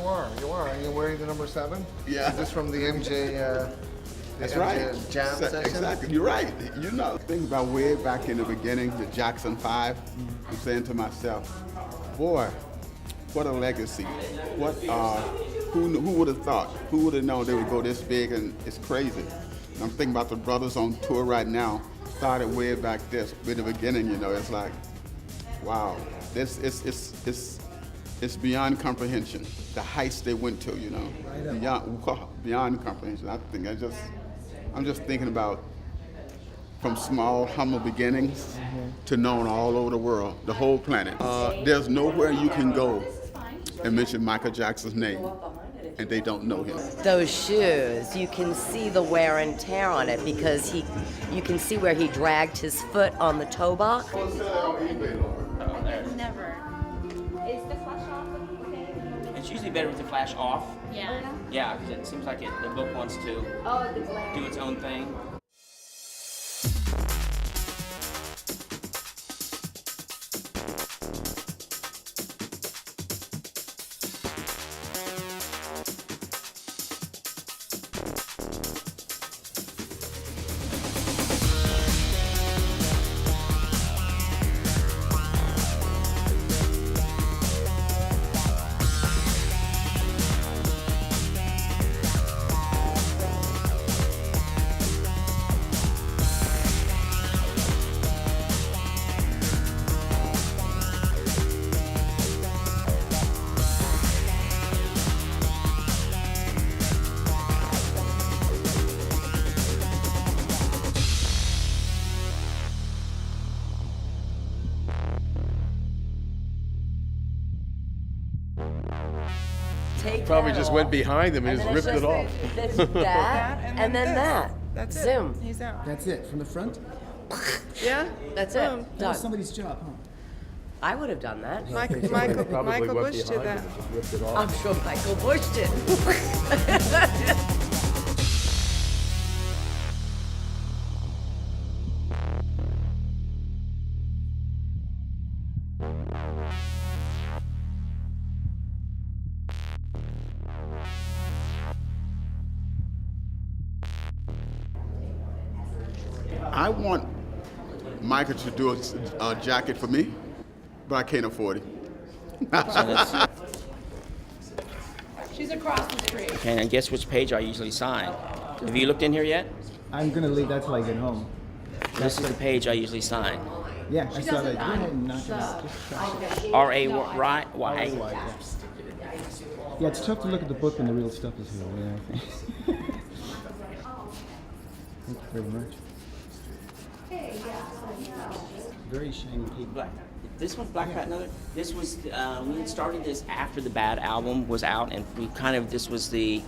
are. You are. Are you wearing the number 7? Yeah. Is this from the MJ? That's MJ right. Jam session? Exactly. You're right. You know, think about way back in the beginning, the Jackson 5. I'm saying to myself, boy, what a legacy. What? Who would have thought? Who would have known they would go this big? And it's crazy. And I'm thinking about the brothers on tour right now. Started way back this, in the beginning. You know, it's like, wow. This it's beyond comprehension. The heights they went to, you know, beyond comprehension. I'm just thinking about from small, humble beginnings to known all over the world, the whole planet. There's nowhere you can go and mention Michael Jackson's name and they don't know him. Those shoes, you can see the wear and tear on it because you can see where he dragged his foot on the toe box. Never. Is the flash off okay? It's usually better with the flash off. Yeah. Yeah, because it seems like the book wants to do its own thing. Probably just went behind him and just ripped it off. That, and then that. That's it. Zoom. He's out. That's it, from the front? Yeah? That's Boom. it. That was Done. somebody's job, huh? I would have done that. Michael Probably went Bush did behind that. him and just ripped it off. I'm sure Michael Bush did. I want Michael to do a jacket for me, but I can't afford it. She's across the street. Okay, and guess which page I usually sign. Have you looked in here yet? I'm gonna leave that till I get home. This is the page I usually sign. Yeah, I saw that. Go ahead and knock it out. Just trash it. R-A-Y. Yeah. Yeah, it's tough to look at the book when the real stuff is here. Yeah. Thank you very much. Very shiny paper. Black. This one's Black Pat Another. This was we had started this after the Bad album was out, and we this was the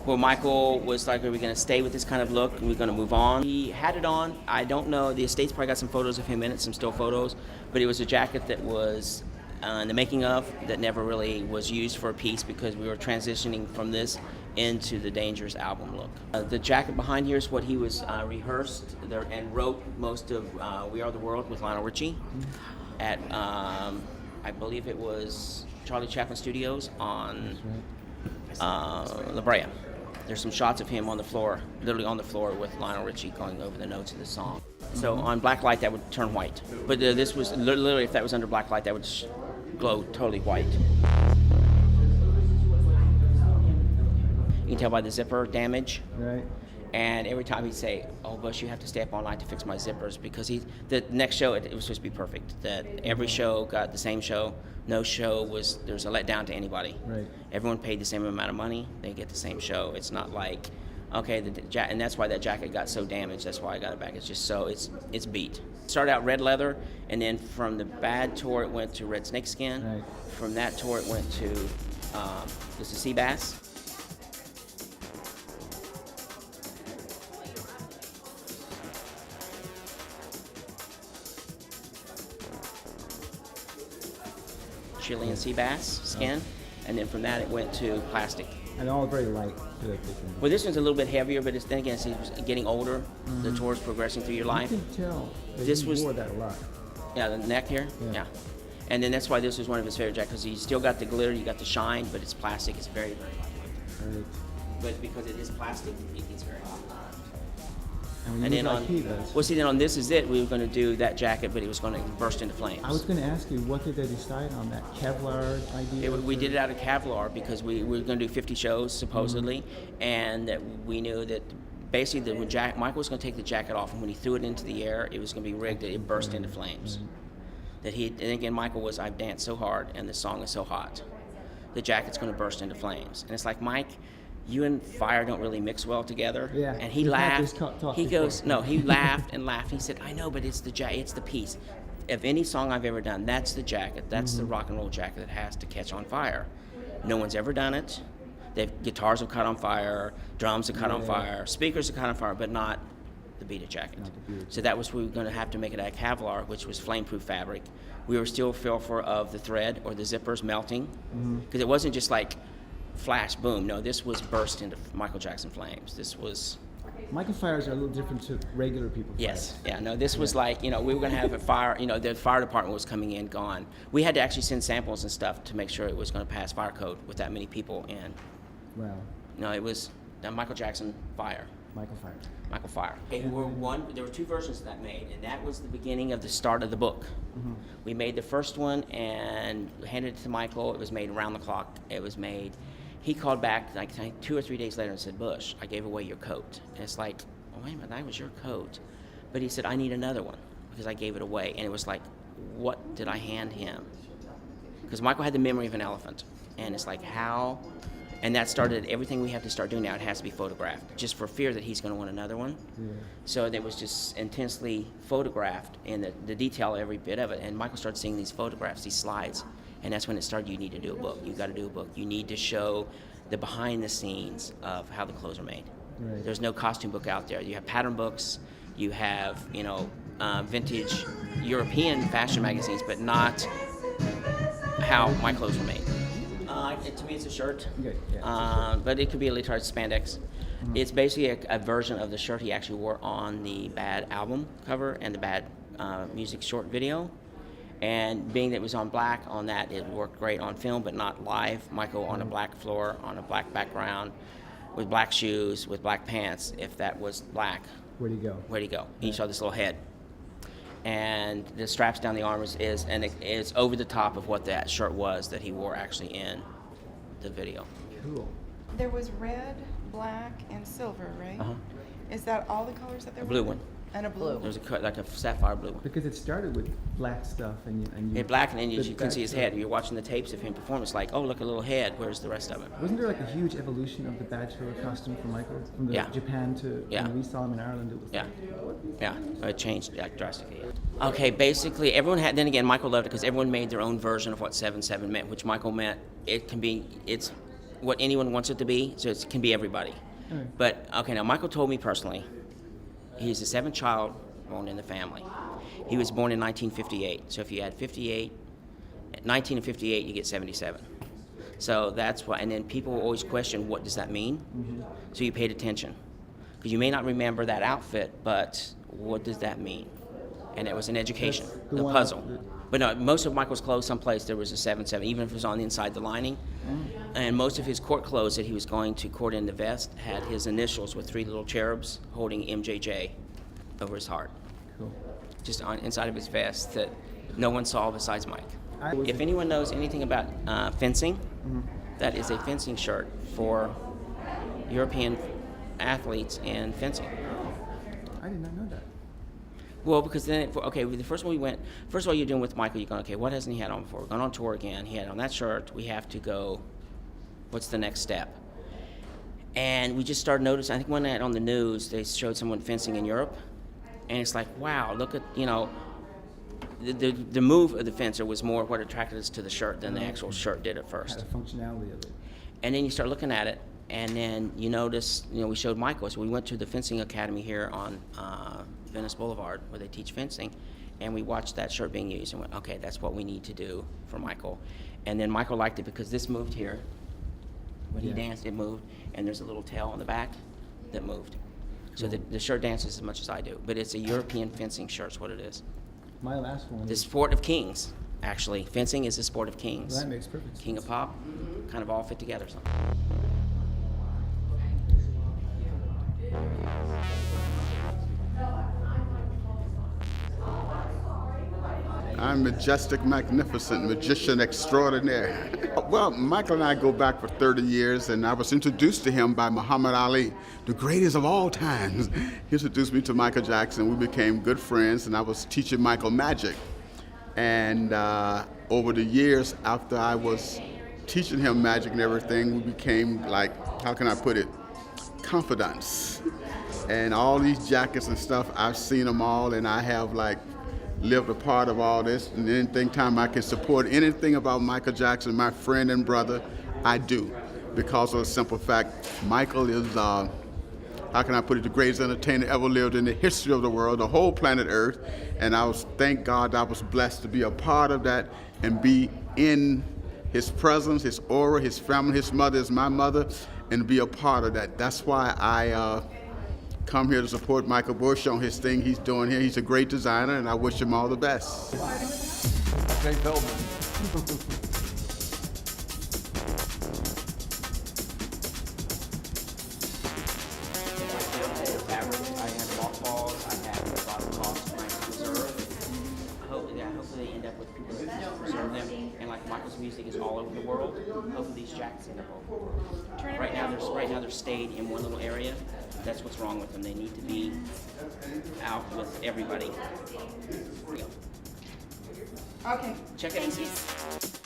where Michael was like, are we going to stay with this kind of look? And we're going to move on. He had it on. I don't know. The estate's probably got some photos of him in it, some still photos, but it was a jacket that was in the making of that never really was used for a piece because we were transitioning from this into the Dangerous album look. The jacket behind here is what he was rehearsed there and wrote most of We Are the World with Lionel Richie at, I believe it was Charlie Chaplin Studios on La Brea. There's some shots of him on the floor, literally on the floor with Lionel Richie going over the notes of the song. So on black light that would turn white. But this was literally, if that was under black light, that would glow totally white. You can tell by the zipper damage. Right. And every time he'd say, "Oh, Bush, you have to stay up all night to fix my zippers," because the next show it was supposed to be perfect. That every show got the same show. No show there's a letdown to anybody. Right. Everyone paid the same amount of money. They get the same show. It's not like, okay, and that's why that jacket got so damaged. That's why I got it back. It's just so it's beat. Started out red leather, and then from the Bad tour it went to red snakeskin. Right. From that tour it went to this is sea bass. Chilean sea bass skin, and then from that it went to plastic. And all very light. Well, this one's a little bit heavier, but then again, it's getting older. The tour's progressing through your life. You can tell that This you was- wore that a lot. Yeah, the neck here. Yeah. Yeah. And then that's why this was one of his favorite jackets, because you still got the glitter, you got the shine, but it's plastic. It's very, very light. Right. But because it is plastic, it gets very hot. And, And then on, he does. well, see, then on This Is It, we were going to do that jacket, but it was going to burst into flames. I was going to ask you, what did they decide on that Kevlar idea? We did it out of Kevlar because we were going to do 50 shows, supposedly, and that we knew that basically that when Michael was going to take the jacket off, and when he threw it into the air, it was going to be rigged that it burst into flames. That and again, Michael was, I've danced so hard, and the song is so hot. The jacket's going to burst into flames. And it's like, Mike, you and fire don't really mix well together. Yeah. And he We've had laughed. this talk He before. goes, no, he laughed and laughed. He said, I know, but it's it's the piece. Of any song I've ever done, that's the jacket. That's the rock and roll jacket that has to catch on fire. No one's ever done it. Guitars have caught on fire, drums have caught on fire, speakers have caught on fire, but not the beaded jacket. So that was, we were going to have to make it out of Kevlar, which was flame-proof fabric. We were still fearful of the thread or the zippers melting, because it wasn't just like flash, boom. No, this was burst into Michael Jackson flames. This was... Michael fires are a little different to regular people. Yes, yeah, no, this was like, we were going to have a fire, the fire department was coming in, gone. We had to actually send samples and stuff to make sure it was going to pass fire code with that many people in. Wow. No, it was the Michael Jackson fire. Michael fire. Michael Fire. Okay, there were two versions of that made, and that was the beginning of the start of the book. We made the first one and handed it to Michael. It was made around the clock. It was made. He called back like 2 or 3 days later and said, Bush, I gave away your coat. And it's like, oh, wait a minute, that was your coat. But he said, I need another one because I gave it away. And it was like, what did I hand him? Because Michael had the memory of an elephant. And it's like, how? And that started everything we have to start doing now. It has to be photographed, just for fear that he's going to want another one. Yeah. So it was just intensely photographed, and the detail, every bit of it. And Michael started seeing these photographs, these slides, and that's when it started. You need to do a book. You got to do a book. You need to show the behind the scenes of how the clothes are made. Right. There's no costume book out there. You have pattern books. You have vintage European fashion magazines, but not how my clothes were made. To me, it's a shirt, okay, yeah, but it could be a leotard spandex. It's basically a version of the shirt he actually wore on the Bad album cover and the Bad music short video. And being that it was on black on that, it worked great on film, but not live. Michael on a black floor, on a black background, with black shoes, with black pants. If that was black, where'd he go? Where'd he go? Right. You saw this little head. And the straps down the arms is over the top of what that shirt was that he wore actually in the video. Cool. There was red, black, and silver, right? Uh-huh. Is that all the colors that there were? A blue one. And a blue. There's like a sapphire blue one. Because it started with black stuff, and you black, and then you can see his head. You're watching the tapes of him perform. It's like, oh, look, a little head. Where's the rest of it? Wasn't there like a huge evolution of the bachelor costume for Michael from the Japan to when we saw him in Ireland? It was it changed drastically. Yeah. Okay, basically everyone had. Then again, Michael loved it because everyone made their own version of what 7/7 meant, which Michael meant it's what anyone wants it to be, so it can be everybody. Right. But okay, now Michael told me personally, he's the seventh child born in the family. He was born in 1958, so if you add 19 and 58, you get 77. So that's why, and then people always question, what does that mean? Mm-hmm. So you paid attention. Because you may not remember that outfit, but what does that mean? And it was an education, the puzzle. But no, most of Michael's clothes, someplace there was a 7/7, even if it was on the inside the lining. And most of his court clothes that he was going to court in the vest had his initials with 3 little cherubs holding MJJ over his heart. Cool. Just on inside of his vest that no one saw besides Mike. If anyone knows anything about fencing, that is a fencing shirt for European athletes in fencing. I did not know that. Well, because then, the first one first of all, you're doing with Michael, you're going, okay, what hasn't he had on before? We're going on tour again. He had on that shirt. We have to go, what's the next step? And we just started noticing, I think one night on the news, they showed someone fencing in Europe. And it's like, wow, look at, the move of the fencer was more what attracted us to the shirt than the actual shirt did at first. Had a functionality of it. And then you start looking at it, and then you notice, we showed Michael. So we went to the fencing academy here on Venice Boulevard where they teach fencing, and we watched that shirt being used and went, okay, that's what we need to do for Michael. And then Michael liked it because this moved here. When he danced, it moved, and there's a little tail on the back that moved. So the shirt dances as much as I do, but it's a European fencing shirt is what it is. My last one. The sport of kings. actually. Fencing is a sport of kings. That makes perfect sense. King of pop, kind of all fit together. I'm majestic, magnificent, magician extraordinaire. Well, Michael and I go back for 30 years, and I was introduced to him by Muhammad Ali, the greatest of all times. He introduced me to Michael Jackson. We became good friends, and I was teaching Michael magic. And over the years, after I was teaching him magic and everything, we became, like, how can I put it, confidants. And all these jackets and stuff, I've seen them all, and I have, like, lived a part of all this, and anything time I can support anything about Michael Jackson, my friend and brother, I do, because of the simple fact, Michael is, how can I put it, the greatest entertainer ever lived in the history of the world, the whole planet Earth, and thank God I was blessed to be a part of that and be in his presence, his aura, his family, his mother is my mother, and be a part of that. That's why I come here to support Michael Bush on his thing he's doing here. He's a great designer, and I wish him all the best. Jay Feldman. Hopefully they end up with people that preserve them. And like Michael's music is all over the world. Hopefully these jackets end up all over the world. Right now they're stayed in one little area. That's what's wrong with them. They need to be out with everybody. Okay. Check it and see.